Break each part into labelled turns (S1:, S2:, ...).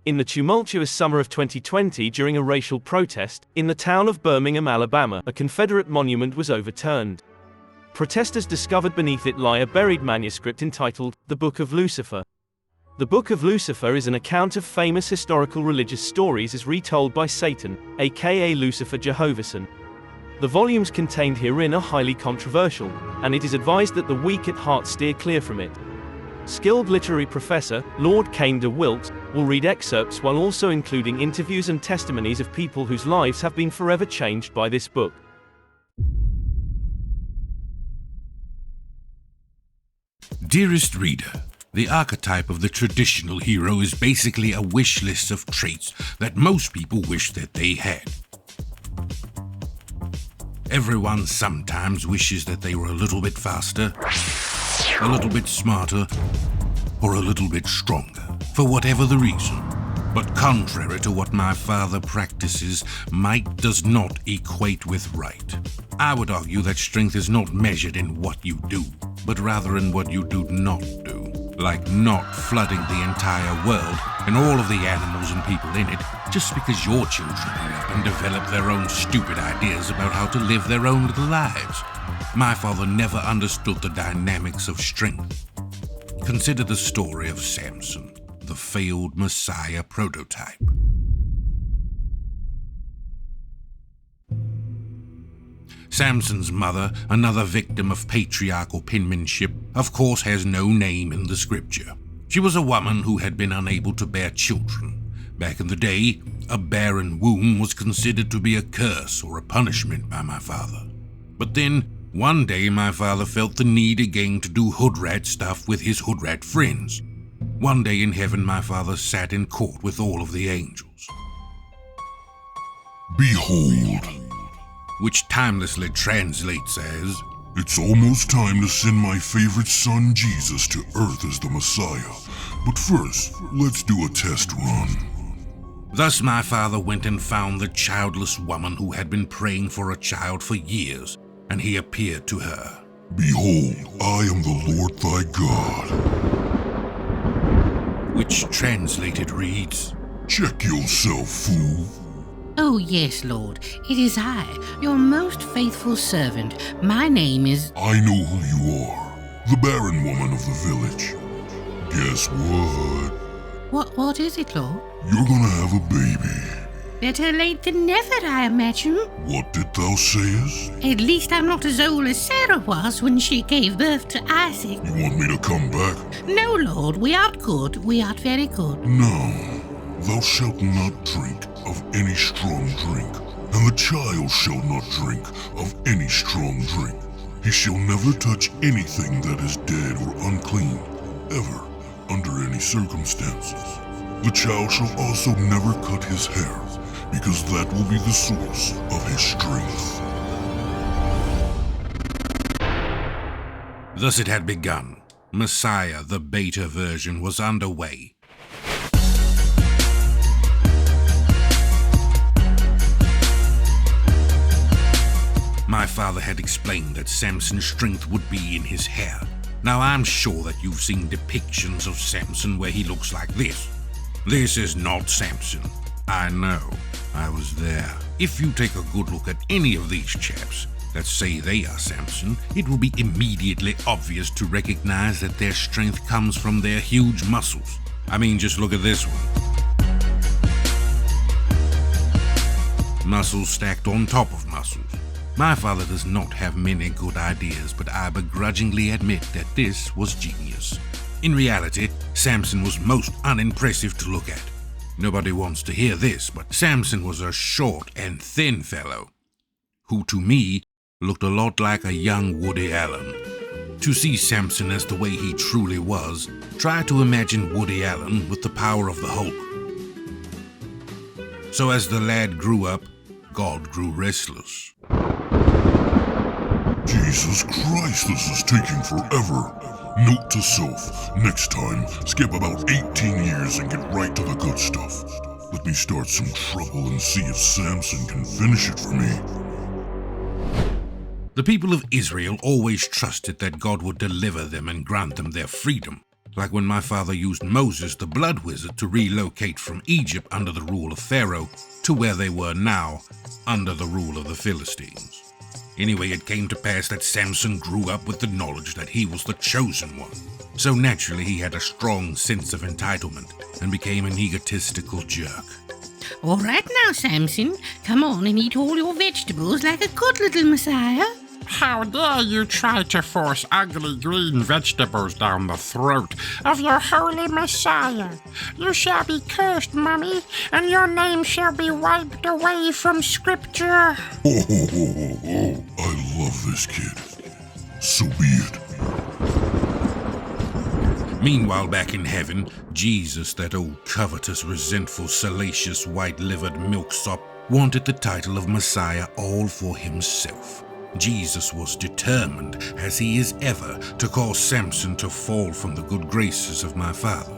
S1: In the tumultuous summer of 2020, during a racial protest, in the town of Birmingham, Alabama, a Confederate monument was overturned. Protesters discovered beneath it lie a buried manuscript entitled, The Book of Lucifer. The Book of Lucifer is an account of famous historical religious stories as retold by Satan, aka Lucifer Jehovason. The volumes contained herein are highly controversial, and it is advised that the weak at heart steer clear from it. Skilled literary professor, Lord Cain de Wilt, will read excerpts while also including interviews and testimonies of people whose lives have been forever changed by this book.
S2: Dearest reader, the archetype of the traditional hero is basically a wish list of traits that most people wish that they had. Everyone sometimes wishes that they were a little bit faster, a little bit smarter, or a little bit stronger, for whatever the reason. But contrary to what my father practices, might does not equate with right. I would argue that strength is not measured in what you do, but rather in what you do not do. Like not flooding the entire world and all of the animals and people in it just because your children grow up and develop their own stupid ideas about how to live their own little lives. My father never understood the dynamics of strength. Consider the story of Samson, the failed Messiah prototype. Samson's mother, another victim of patriarchal penmanship, of course has no name in the scripture. She was a woman who had been unable to bear children. Back in the day, a barren womb was considered to be a curse or a punishment by my father. But then, one day my father felt the need again to do hoodrat stuff with his hoodrat friends. One day in heaven, my father sat in court with all of the angels.
S3: Behold,
S2: which timelessly translates as,
S3: it's almost time to send my favorite son Jesus to earth as the Messiah. But first, let's do a test run.
S2: Thus my father went and found the childless woman who had been praying for a child for years, and he appeared to her.
S3: Behold, I am the Lord thy God.
S2: Which translated reads,
S3: Check yourself, fool.
S4: Oh yes, Lord, it is I, your most faithful servant. My name is...
S3: I know who you are, the barren woman of the village. Guess what?
S4: What is it, Lord?
S3: You're gonna have a baby.
S4: Better late than never, I imagine.
S3: What did thou sayest?
S4: At least I'm not as old as Sarah was when she gave birth to Isaac.
S3: You want me to come back?
S4: No, Lord, we art good. We art very good.
S3: No, thou shalt not drink of any strong drink, and the child shall not drink of any strong drink. He shall never touch anything that is dead or unclean, ever, under any circumstances. The child shall also never cut his hair, because that will be the source of his strength.
S2: Thus it had begun. Messiah, the beta version, was underway. My father had explained that Samson's strength would be in his hair. Now I'm sure that you've seen depictions of Samson where he looks like this. This is not Samson. I know. I was there. If you take a good look at any of these chaps that say they are Samson, it will be immediately obvious to recognize that their strength comes from their huge muscles. I mean, just look at this one. Muscles stacked on top of muscles. My father does not have many good ideas, but I begrudgingly admit that this was genius. In reality, Samson was most unimpressive to look at. Nobody wants to hear this, but Samson was a short and thin fellow, who to me looked a lot like a young Woody Allen. To see Samson as the way he truly was, try to imagine Woody Allen with the power of the Hulk. So as the lad grew up, God grew restless.
S3: Jesus Christ, this is taking forever. Note to self, next time, skip about 18 years and get right to the good stuff. Let me start some trouble and see if Samson can finish it for me.
S2: The people of Israel always trusted that God would deliver them and grant them their freedom. like when my father used Moses, the blood wizard, to relocate from Egypt under the rule of Pharaoh to where they were now, under the rule of the Philistines. Anyway, it came to pass that Samson grew up with the knowledge that he was the chosen one. So naturally he had a strong sense of entitlement and became an egotistical jerk.
S4: All right now, Samson, come on and eat all your vegetables like a good little Messiah.
S5: How dare you try to force ugly green vegetables down the throat of your holy Messiah? You shall be cursed, Mummy, and your name shall be wiped away from Scripture.
S3: I love this kid. So be it.
S2: Meanwhile, back in heaven, Jesus, that old covetous, resentful, salacious, white-livered milksop, wanted the title of Messiah all for himself. Jesus was determined, as he is ever, to cause Samson to fall from the good graces of my father.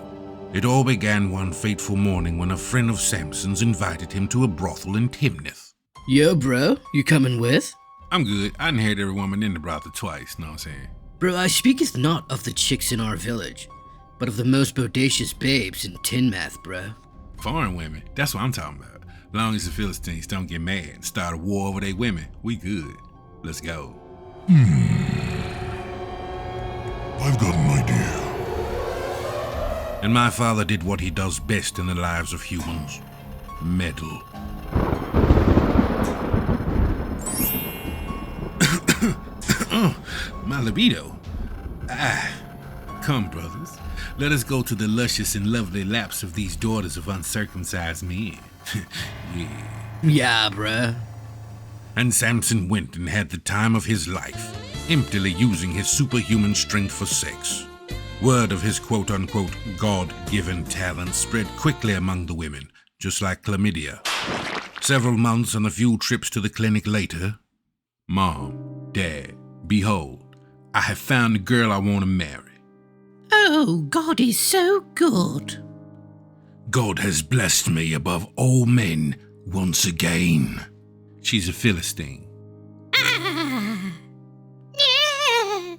S2: It all began one fateful morning when a friend of Samson's invited him to a brothel in Timnath.
S6: Yo, bro, you coming with?
S2: I'm good. I done heard every woman in the brothel twice, know what I'm saying?
S6: Bro, I speaketh not of the chicks in our village, but of the most bodacious babes in Tinmath, bro.
S2: Foreign women, that's what I'm talking about. Long as the Philistines don't get mad and start a war over their women, we good. Let's go.
S3: I've got an idea.
S2: And my father did what he does best in the lives of humans. Meddle. Oh, my libido. Come, brothers. Let us go to the luscious and lovely laps of these daughters of uncircumcised men.
S6: Yeah, bruh.
S2: And Samson went and had the time of his life, emptily using his superhuman strength for sex. Word of his quote-unquote God-given talent spread quickly among the women, just like chlamydia. Several months and a few trips to the clinic later, Mom, Dad, behold, I have found the girl I want to marry.
S4: Oh, God is so good.
S2: God has blessed me above all men once again. She's a Philistine.
S4: Yeah.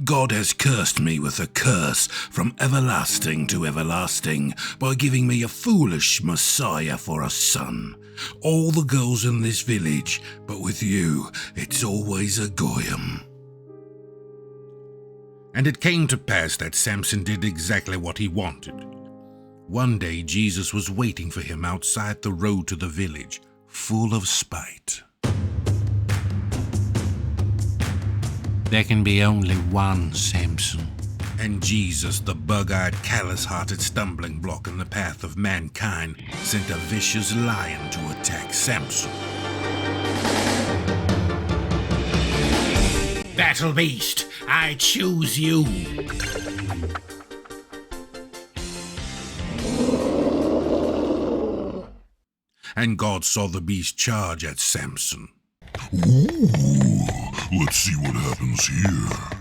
S2: God has cursed me with a curse from everlasting to everlasting by giving me a foolish Messiah for a son. All the girls in this village, but with you, it's always a goyim. And it came to pass that Samson did exactly what he wanted. One day Jesus was waiting for him outside the road to the village, full of spite. There can be only one Samson. And Jesus, the bug-eyed, callous-hearted stumbling block in the path of mankind, sent a vicious lion to attack Samson.
S5: Battle beast, I choose you.
S2: And God saw the beast charge at Samson.
S3: Ooh, let's see what happens here.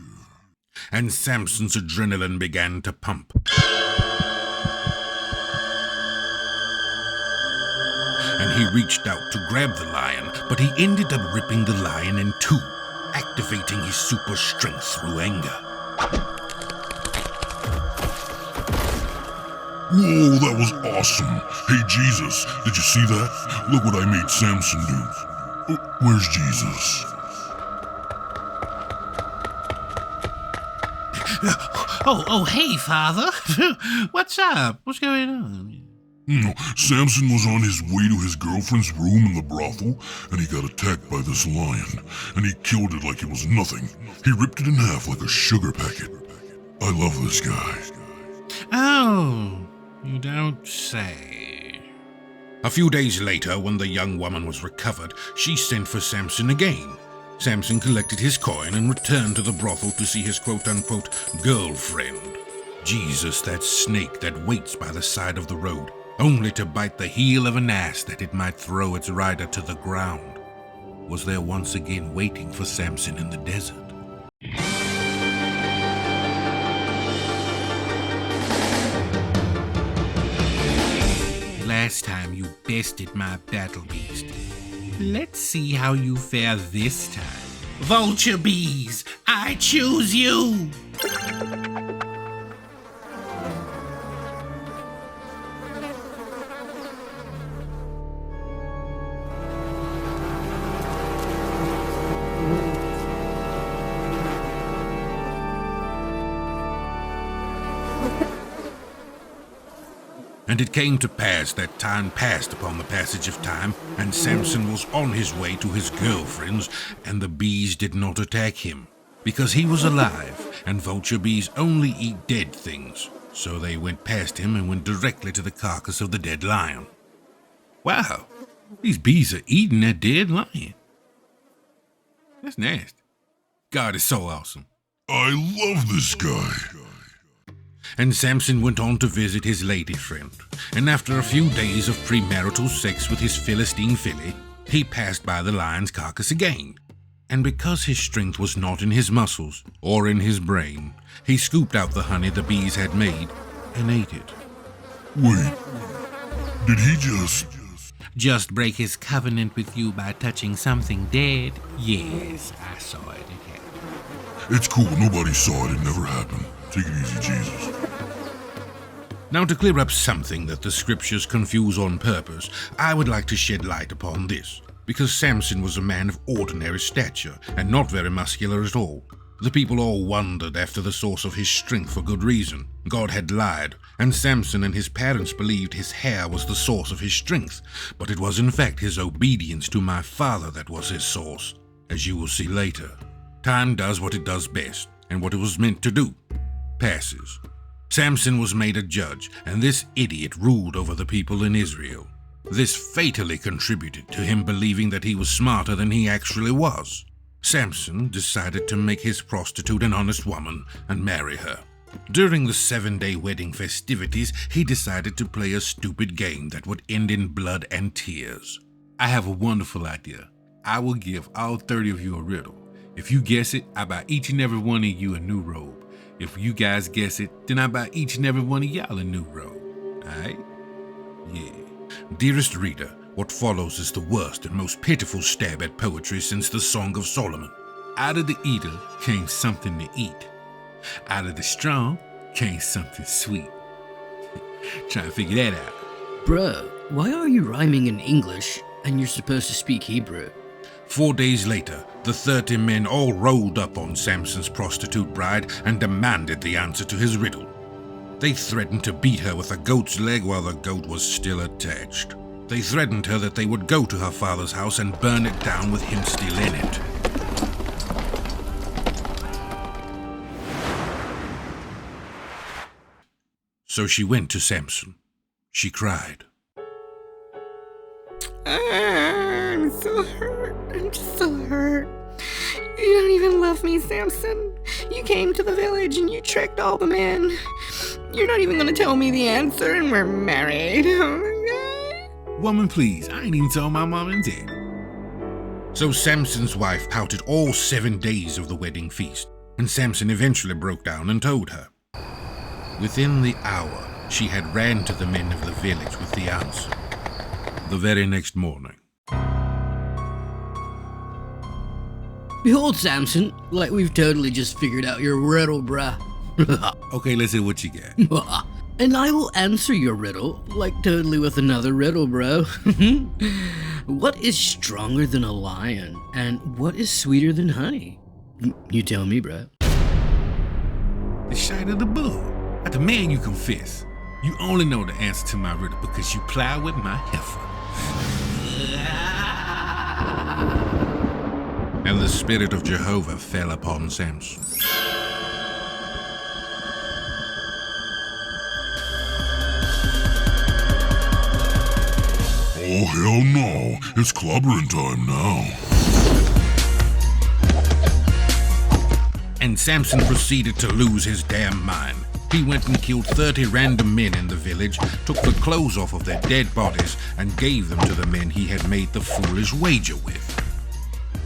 S2: And Samson's adrenaline began to pump. And he reached out to grab the lion, but he ended up ripping the lion in two, activating his super strength through anger.
S3: Whoa, that was awesome. Hey, Jesus, did you see that? Look what I made Samson do. Where's Jesus?
S5: Oh, hey, Father. What's up? What's going on?
S3: Samson was on his way to his girlfriend's room in the brothel, and he got attacked by this lion, and he killed it like it was nothing. He ripped it in half like a sugar packet. I love this guy.
S5: Oh, you don't say.
S2: A few days later, when the young woman was recovered, she sent for Samson again. Samson collected his coin and returned to the brothel to see his quote-unquote girlfriend. Jesus, that snake that waits by the side of the road, only to bite the heel of an ass that it might throw its rider to the ground, was there once again waiting for Samson in the desert. Last time you bested my battle beast. Let's see how you fare this time.
S5: Vulture bees, I choose you.
S2: And it came to pass that time passed upon the passage of time, and Sampson was on his way to his girlfriend's, and the bees did not attack him, because he was alive, and vulture bees only eat dead things. So they went past him and went directly to the carcass of the dead lion. Wow, these bees are eating that dead lion. That's nasty. God is so awesome.
S3: I love this guy.
S2: And Sampson went on to visit his lady friend, and after a few days of premarital sex with his Philistine filly, he passed by the lion's carcass again. And because his strength was not in his muscles or in his brain, he scooped out the honey the bees had made and ate it.
S3: Wait, did he
S2: Just break his covenant with you by touching something dead? Yes, I saw it. It happened.
S3: It's cool, nobody saw it, it never happened. Take it easy, Jesus.
S2: Now, to clear up something that the scriptures confuse on purpose, I would like to shed light upon this, because Samson was a man of ordinary stature and not very muscular at all. The people all wondered after the source of his strength for good reason. God had lied, and Samson and his parents believed his hair was the source of his strength, but it was in fact his obedience to my father that was his source, as you will see later. Time does what it does best, and what it was meant to do passes. Samson was made a judge, and this idiot ruled over the people in Israel. This fatally contributed to him believing that he was smarter than he actually was. Samson decided to make his prostitute an honest woman and marry her. During the 7-day wedding festivities, he decided to play a stupid game that would end in blood and tears. I have a wonderful idea. I will give all 30 of you a riddle. If you guess it, I buy each and every one of you a new robe. If you guys guess it, then I buy each and every one of y'all a new robe. Alright? Yeah. Dearest reader, what follows is the worst and most pitiful stab at poetry since the Song of Solomon. Out of the eater came something to eat. Out of the strong came something sweet. Try and figure that out.
S6: Bruh, why are you rhyming in English and you're supposed to speak Hebrew?
S2: 4 days later, the 30 men all rolled up on Samson's prostitute bride and demanded the answer to his riddle. They threatened to beat her with a goat's leg while the goat was still attached. They threatened her that they would go to her father's house and burn it down with him still in it. So she went to Samson. She cried.
S7: I'm so hurt. I'm so hurt. You don't even love me, Samson. You came to the village and you tricked all the men. You're not even gonna tell me the answer and we're married. Oh my God.
S2: Woman, please, I ain't even told my mom and dad. So Samson's wife pouted all 7 days of the wedding feast, and Samson eventually broke down and told her. Within the hour, she had ran to the men of the village with the answer. The very next morning.
S6: Behold, Samson, like we've totally just figured out your riddle, bruh.
S2: Okay, let's see what you got.
S6: And I will answer your riddle, like totally with another riddle, bro. What is stronger than a lion, and what is sweeter than honey? You tell me, bro.
S2: The shite of the bull. At the man you confess. You only know the answer to my riddle because you plow with my heifer. And the spirit of Jehovah fell upon Samson.
S3: Oh, hell no. It's clobbering time now.
S2: And Samson proceeded to lose his damn mind. He went and killed 30 random men in the village, took the clothes off of their dead bodies, and gave them to the men he had made the foolish wager with.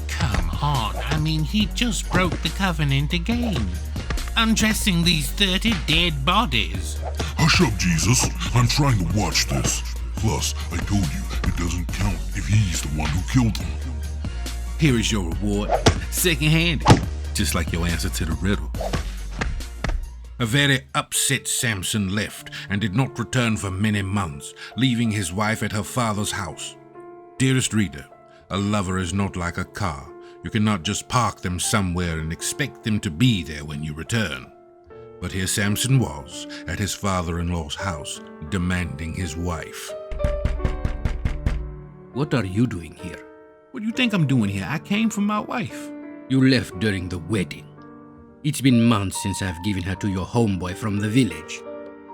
S5: Come on, I mean, he just broke the covenant again. Undressing these 30 dead bodies.
S3: Hush up, Jesus. I'm trying to watch this. Plus, I told you, it doesn't count if he's the one who killed them.
S2: Here is your reward, second-handed, just like your answer to the riddle. A very upset Samson left and did not return for many months, leaving his wife at her father's house. Dearest reader, a lover is not like a car. You cannot just park them somewhere and expect them to be there when you return. But here Samson was, at his father-in-law's house, demanding his wife.
S6: What are you doing here?
S2: What do you think I'm doing here? I came for my wife.
S6: You left during the wedding. It's been months since I've given her to your homeboy from the village.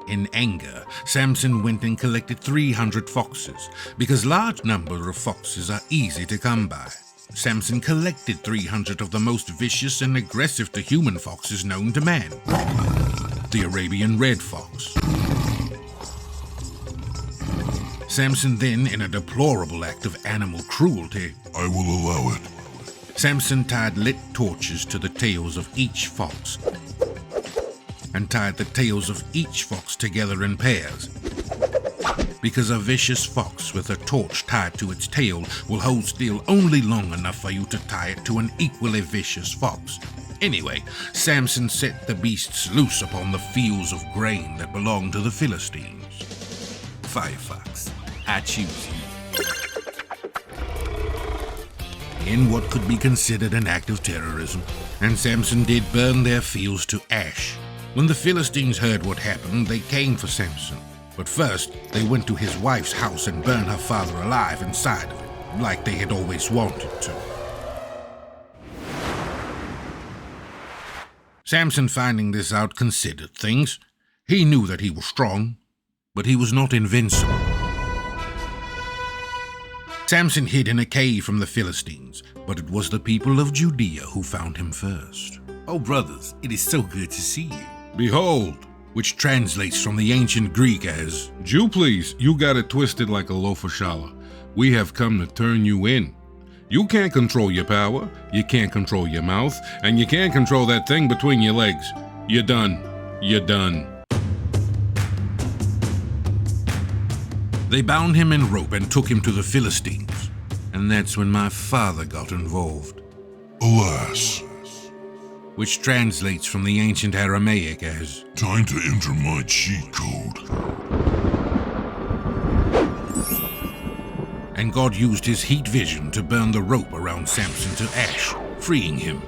S2: In anger, Samson went and collected 300 foxes, because large number of foxes are easy to come by. Samson collected 300 of the most vicious and aggressive to human foxes known to man. The Arabian red fox. Samson then, in a deplorable act of animal cruelty,
S3: I will allow it.
S2: Samson tied lit torches to the tails of each fox and tied the tails of each fox together in pairs, because a vicious fox with a torch tied to its tail will hold still only long enough for you to tie it to an equally vicious fox. Anyway, Samson set the beasts loose upon the fields of grain that belonged to the Philistines. Firefox, I choose you. In what could be considered an act of terrorism, and Samson did burn their fields to ash. When the Philistines heard what happened, they came for Samson. But first, they went to his wife's house and burned her father alive inside of it, like they had always wanted to. Samson, finding this out, considered things. He knew that he was strong, but he was not invincible. Samson hid in a cave from the Philistines, but it was the people of Judea who found him first.
S8: Oh, brothers, it is so good to see you.
S2: Behold, which translates from the ancient Greek as,
S9: Jew, please, you got it twisted like a loaf of challah. We have come to turn you in. You can't control your power, you can't control your mouth, and you can't control that thing between your legs. You're done. You're done.
S2: They bound him in rope and took him to the Philistines. And that's when my father got involved.
S3: Alas,
S2: which translates from the ancient Aramaic as,
S3: time to enter my cheat code.
S2: And God used his heat vision to burn the rope around Samson to ash, freeing him.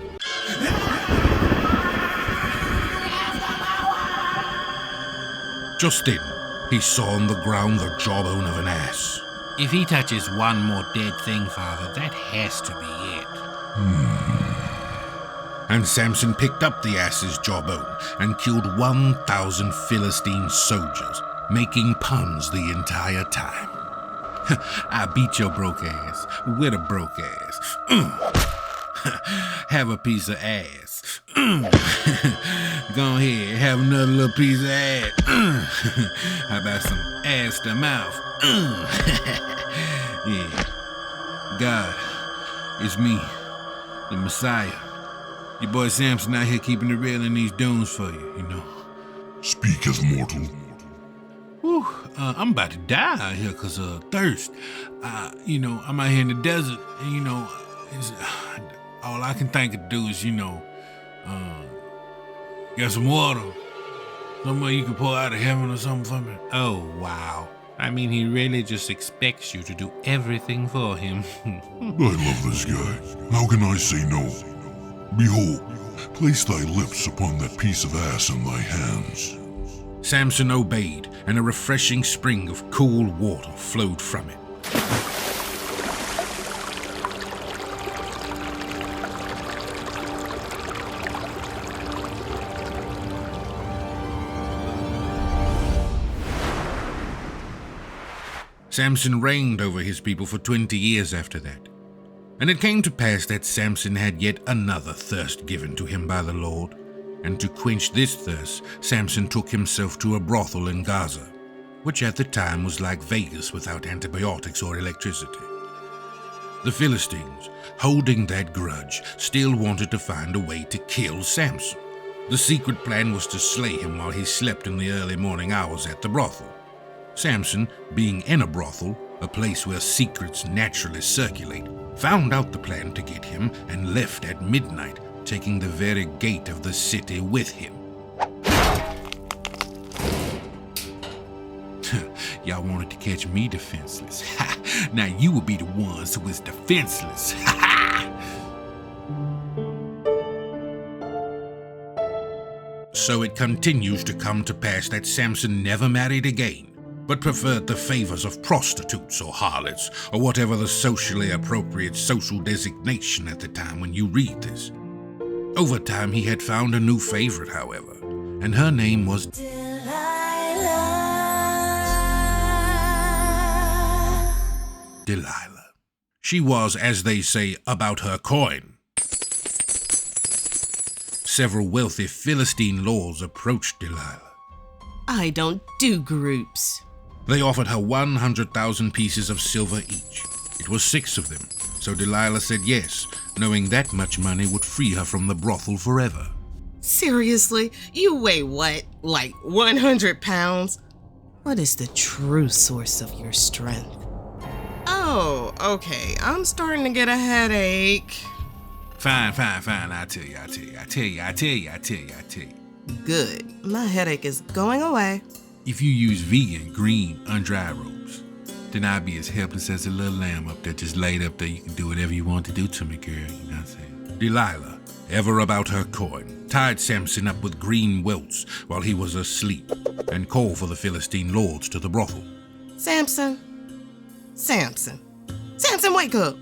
S2: Just then, he saw on the ground the jawbone of an ass.
S8: If he touches one more dead thing, Father, that has to be it.
S2: And Samson picked up the ass's jawbone and killed 1,000 Philistine soldiers, making puns the entire time.
S8: I beat your broke ass with a broke ass. Have a piece of ass. Go ahead, have another little piece of ass. How about some ass to mouth? Yeah. God, it's me, the Messiah. Your boy Samson out here keeping it real in these dunes for you, you know.
S3: Speak as mortal.
S8: Whew, I'm about to die out here because of thirst. I'm out here in the desert, and, all I can think of do is, get some water. Somewhere you can pour out of heaven or something for me. Oh, wow. I mean, he really just expects you to do everything for him.
S3: I love this guy. How can I say no? Behold, place thy lips upon that piece of ass in thy hands.
S2: Samson obeyed, and a refreshing spring of cool water flowed from it. Samson reigned over his people for 20 years after that. And it came to pass that Samson had yet another thirst given to him by the Lord. And to quench this thirst, Samson took himself to a brothel in Gaza, which at the time was like Vegas without antibiotics or electricity. The Philistines, holding that grudge, still wanted to find a way to kill Samson. The secret plan was to slay him while he slept in the early morning hours at the brothel. Samson, being in a brothel, a place where secrets naturally circulate, found out the plan to get him and left at midnight, taking the very gate of the city with him.
S8: Y'all wanted to catch me defenseless. Now you will be the ones who is defenseless.
S2: So it continues to come to pass that Samson never married again, but preferred the favors of prostitutes or harlots, or whatever the socially appropriate social designation at the time when you read this. Over time, he had found a new favorite, however, and her name was Delilah. She was, as they say, about her coin. Several wealthy Philistine lords approached Delilah.
S10: I don't do groups.
S2: They offered her 100,000 pieces of silver each. It was 6 of them, so Delilah said yes, knowing that much money would free her from the brothel forever.
S10: Seriously? You weigh what? Like 100 pounds? What is the true source of your strength? Oh, okay. I'm starting to get a headache.
S8: Fine. I tell you.
S10: Good. My headache is going away.
S8: If you use vegan, green, undried robes, then I'd be as helpless as a little lamb up there just laid up there. You can do whatever you want to do to me, girl. You know what I'm saying?
S2: Delilah, ever about her coin, tied Samson up with green welts while he was asleep and called for the Philistine lords to the brothel.
S10: Samson, wake up.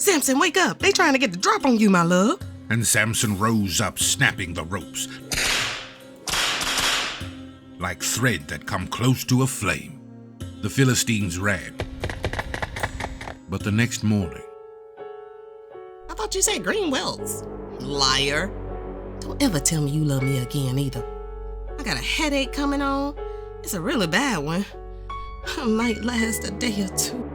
S10: Samson, wake up. They trying to get the drop on you, my love.
S2: And Samson rose up, snapping the ropes like thread that come close to a flame. The Philistines ran. But the next morning...
S10: I thought you said green welts. Liar. Don't ever tell me you love me again, either. I got a headache coming on. It's a really bad one. I might last a day or two.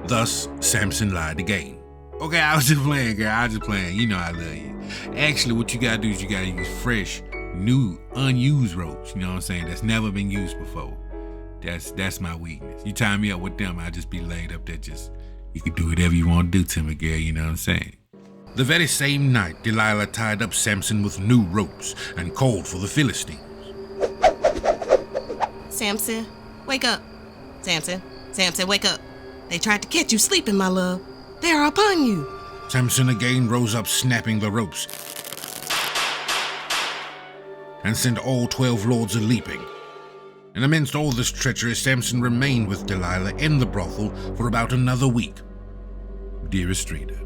S2: Thus, Samson lied again.
S8: Okay, I was just playing, girl. I was just playing. You know I love you. Actually, what you gotta do is you gotta use fresh, new, unused ropes. You know what I'm saying? That's never been used before. That's my weakness. You tie me up with them, I'll just be laid up there. You can do whatever you want to do to me, girl. You know what I'm saying?
S2: The very same night, Delilah tied up Samson with new ropes and called for the Philistines.
S10: Samson, wake up. Samson, wake up. They tried to catch you sleeping, my love. They are upon you.
S2: Samson again rose up, snapping the ropes, and sent all 12 lords a-leaping. And amidst all this treachery, Samson remained with Delilah in the brothel for about another week. Dearest reader,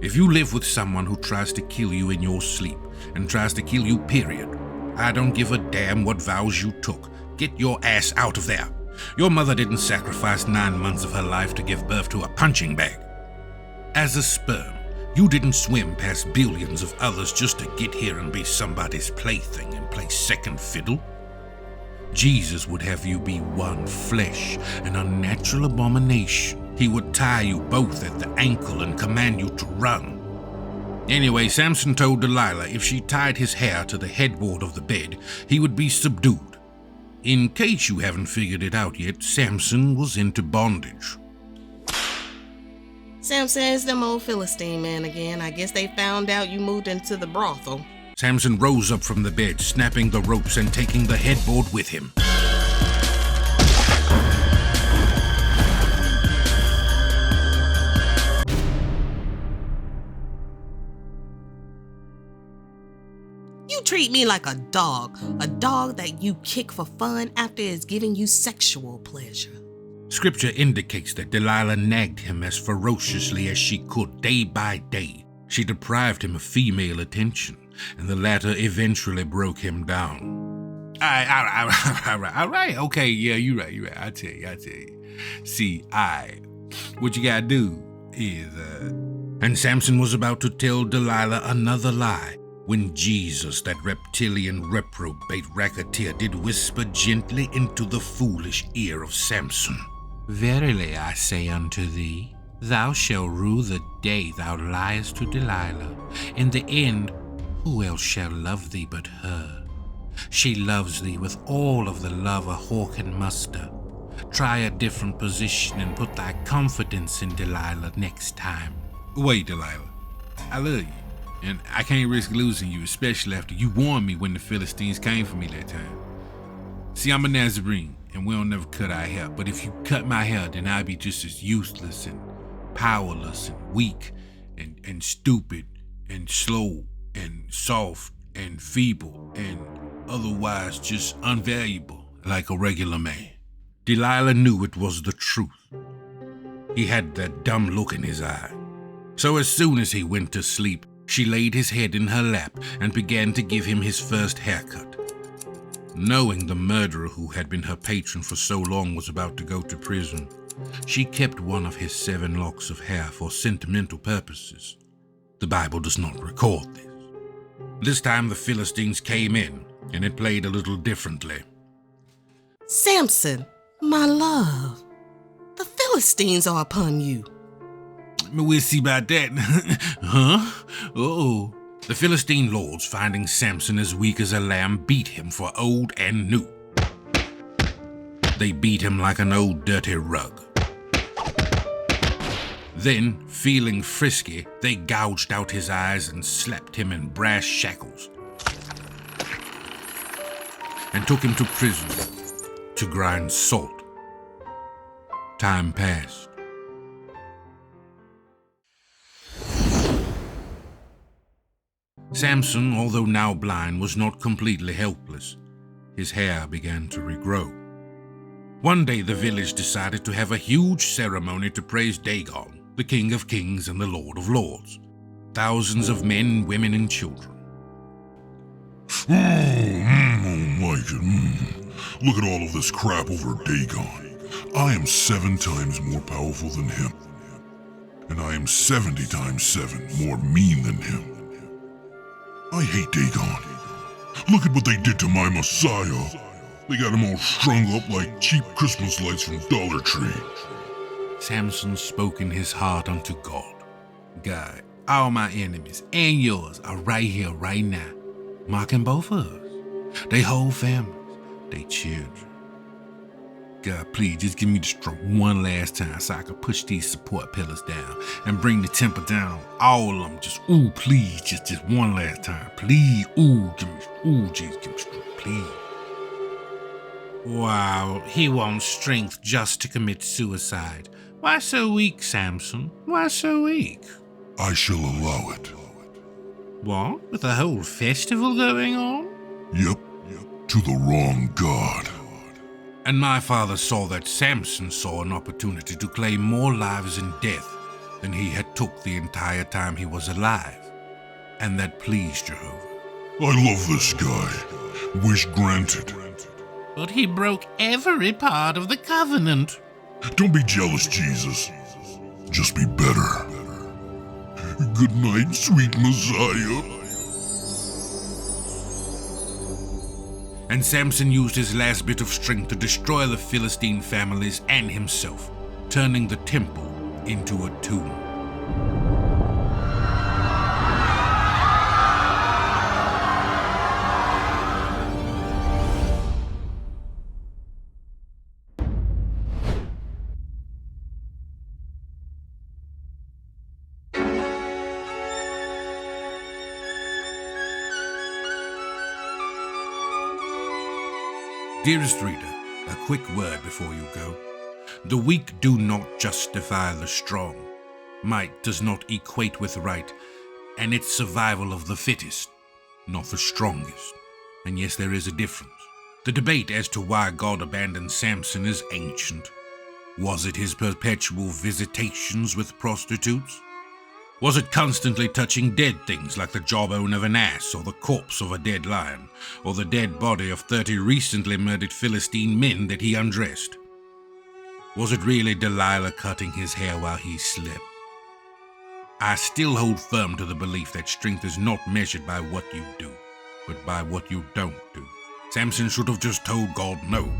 S2: if you live with someone who tries to kill you in your sleep, and tries to kill you, period, I don't give a damn what vows you took. Get your ass out of there. Your mother didn't sacrifice 9 months of her life to give birth to a punching bag. As a sperm, you didn't swim past billions of others just to get here and be somebody's plaything and play second fiddle. Jesus would have you be one flesh, an unnatural abomination. He would tie you both at the ankle and command you to run. Anyway, Samson told Delilah if she tied his hair to the headboard of the bed, he would be subdued. In case you haven't figured it out yet, Samson was into bondage.
S10: Samson is them old Philistine man again. I guess they found out you moved into the brothel.
S2: Samson rose up from the bed, snapping the ropes and taking the headboard with him.
S10: You treat me like a dog that you kick for fun after it's giving you sexual pleasure.
S2: Scripture indicates that Delilah nagged him as ferociously as she could day by day. She deprived him of female attention, and the latter eventually broke him down.
S8: All right. Okay, yeah, you're right. I tell you. See, what you gotta do is,
S2: And Samson was about to tell Delilah another lie when Jesus, that reptilian reprobate racketeer, did whisper gently into the foolish ear of Samson.
S5: Verily I say unto thee, thou shalt rue the day thou liest to Delilah. In the end, who else shall love thee but her? She loves thee with all of the love a whore can muster. Try a different position and put thy confidence in Delilah next time.
S8: Wait, Delilah. I love you, and I can't risk losing you, especially after you warned me when the Philistines came for me that time. See, I'm a Nazarene, and we don't never cut our hair, but if you cut my hair, then I'd be just as useless and powerless and weak and stupid and slow and soft and feeble and
S2: otherwise just unvaluable, like a regular man. Delilah knew it was the truth. He had that dumb look in his eye. So as soon as he went to sleep, she laid his head in her lap and began to give him his first haircut. Knowing the murderer who had been her patron for so long was about to go to prison, she kept one of his 7 locks of hair for sentimental purposes. The Bible does not record this. This time the Philistines came in, and it played a little differently.
S10: Samson, my love, the Philistines are upon you.
S2: We'll see about that. Huh? Uh-oh. The Philistine lords, finding Samson as weak as a lamb, beat him for old and new. They beat him like an old dirty rug. Then, feeling frisky, they gouged out his eyes and slapped him in brass shackles and took him to prison to grind salt. Time passed. Samson, although now blind, was not completely helpless. His hair began to regrow. One day the village decided to have a huge ceremony to praise Dagon, the King of Kings and the Lord of Lords. Thousands of men, women, and children.
S3: Look at all of this crap over Dagon. I am 7 times more powerful than him. And I am 70 times 7 more mean than him. I hate Dagon. Look at what they did to my Messiah. They got him all strung up like cheap Christmas lights from Dollar Tree.
S2: Samson spoke in his heart unto God. God, all my enemies and yours are right here, right now, mocking both of us. They whole families, they children. God, please just give me the stroke one last time so I can push these support pillars down and bring the temper down. All of them, just, ooh, please, just one last time. Please, Jesus, give me stroke, please. Wow, he wants strength just to commit suicide. Why so weak, Samson? Why so weak?
S3: I shall allow it.
S2: What? With a whole festival going on?
S3: Yep, to the wrong god.
S2: And my father saw that Samson saw an opportunity to claim more lives in death than he had took the entire time he was alive. And that pleased Jehovah.
S3: I love this guy. Wish granted.
S2: But he broke every part of the covenant.
S3: Don't be jealous, Jesus. Just be better. Good night, sweet Messiah.
S2: And Samson used his last bit of strength to destroy the Philistine families and himself, turning the temple into a tomb. Dearest reader, a quick word before you go. The weak do not justify the strong. Might does not equate with right, and it's survival of the fittest, not the strongest. And yes, there is a difference. The debate as to why God abandoned Samson is ancient. Was it his perpetual visitations with prostitutes? Was it constantly touching dead things like the jawbone of an ass, or the corpse of a dead lion, or the dead body of 30 recently murdered Philistine men that he undressed? Was it really Delilah cutting his hair while he slept? I still hold firm to the belief that strength is not measured by what you do, but by what you don't do. Samson should have just told God no.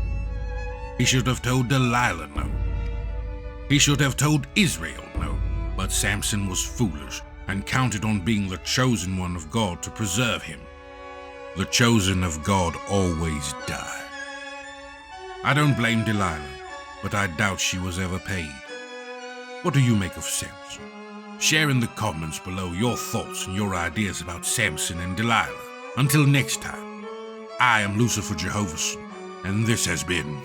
S2: He should have told Delilah no. He should have told Israel no. But Samson was foolish and counted on being the chosen one of God to preserve him. The chosen of God always die. I don't blame Delilah, but I doubt she was ever paid. What do you make of Samson? Share in the comments below your thoughts and your ideas about Samson and Delilah. Until next time, I am Lucifer Jehovason, and this has been